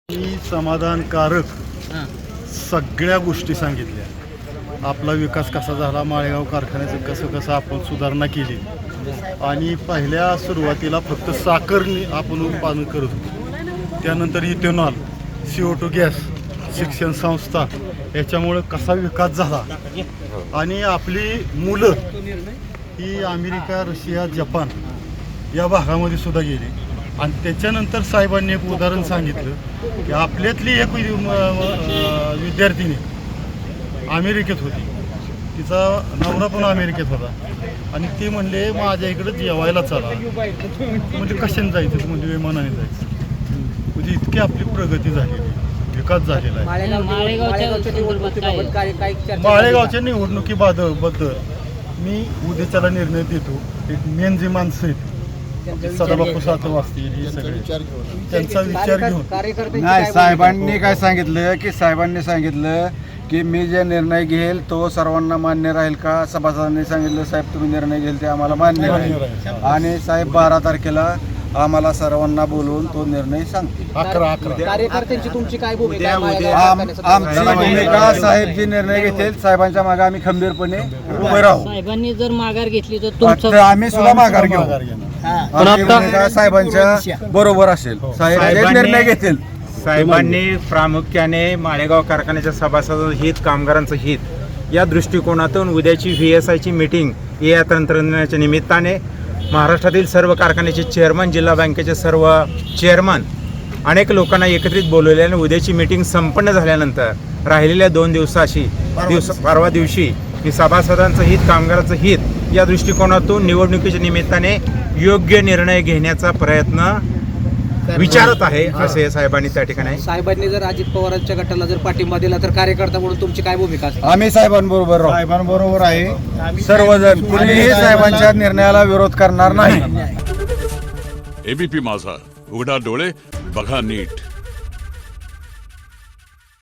मी समाधानकारक सगळ्या गोष्टी सांगितल्या. आपला विकास कसा झाला, माळेगाव कारखान्याचं कसं आपण सुधारणा केली आणि पहिल्या सुरुवातीला फक्त साखरनी आपण उत्पादन करत होतो. त्यानंतर इथेनॉल, CO2 गॅस, शिक्षण संस्था याच्यामुळं कसा विकास झाला आणि आपली मुलं ही अमेरिका, रशिया, जपान या भागामध्ये सुद्धा गेली. आणि त्याच्यानंतर साहेबांनी एक उदाहरण सांगितलं की आपल्यातली एक विद्यार्थिनी अमेरिकेत होती, तिचा नवरा पण अमेरिकेत होता आणि ते म्हणले माझ्या इकडे जेवायला चला. म्हणजे कशाने जायचं, म्हणजे विमानाने जायचं. म्हणजे इतकी आपली प्रगती झालेली, विकास झालेला आहे. माळेगावच्या निवडणुकीबद्दल मी उद्याच्याला निर्णय देतो. एक मेन जे माणसं आहेत सदाबापू सातव असतील, हे सगळे त्यांचा विचार घेऊन नाही. साहेबांनी काय सांगितलं की साहेबांनी सांगितलं की मी जे निर्णय घेईल तो सर्वांना मान्य राहील का. सभासदांनी सांगितलं साहेब तुम्ही निर्णय घेईल ते आम्हाला मान्य राहील आणि साहेब 12 तारखेला आम्हाला सर्वांना बोलवून तो निर्णय सांगतील. 11 कार्यकर्त्यांची तुमची काय भूमिका? आमची भूमिका साहेब जे निर्णय घेतील साहेबांच्या मागे आम्ही खंबीरपणे उभे राहू. साहेबांनी जर माघार घेतली तर आम्ही सुद्धा माघार घेऊ. साहेबांच्या बरोबर असेल, साहेब निर्णय घेतील. साहेबांनी प्रामुख्याने माळेगाव कारखान्याच्या सभासदांचं हित, कामगारांचं हित या दृष्टिकोनातून उद्याची VSIची मीटिंग या तंत्रज्ञानाच्या निमित्ताने महाराष्ट्रातील सर्व कारखान्याचे चेअरमन, जिल्हा बँकेचे सर्व चेअरमन अनेक लोकांना एकत्रित बोलवले आणि उद्याची मीटिंग संपन्न झाल्यानंतर राहिलेल्या 2 दिवसाची परवा दिवशी मी सभासदांचं हित, कामगारांचं हित या दृष्टिकोनातून निवडणुकीच्या निमित्ताने योग्य निर्णय घेण्याचा प्रयत्न विचारत आहे असे साहेबांनी त्या ठिकाणी. साहेबांनी जर अजित पवारांच्या गटाला जर पाठिंबा दिला तर कार्यकर्ता म्हणून तुमची काय भूमिका असते? आम्ही साहेबांबरोबर राहू. साहेबांबरोबर आहे सर्वजण. कुणीही साहेबांच्या निर्णयाला विरोध करणार नाही. ABP माझा, उघडा डोळे बघा नीट.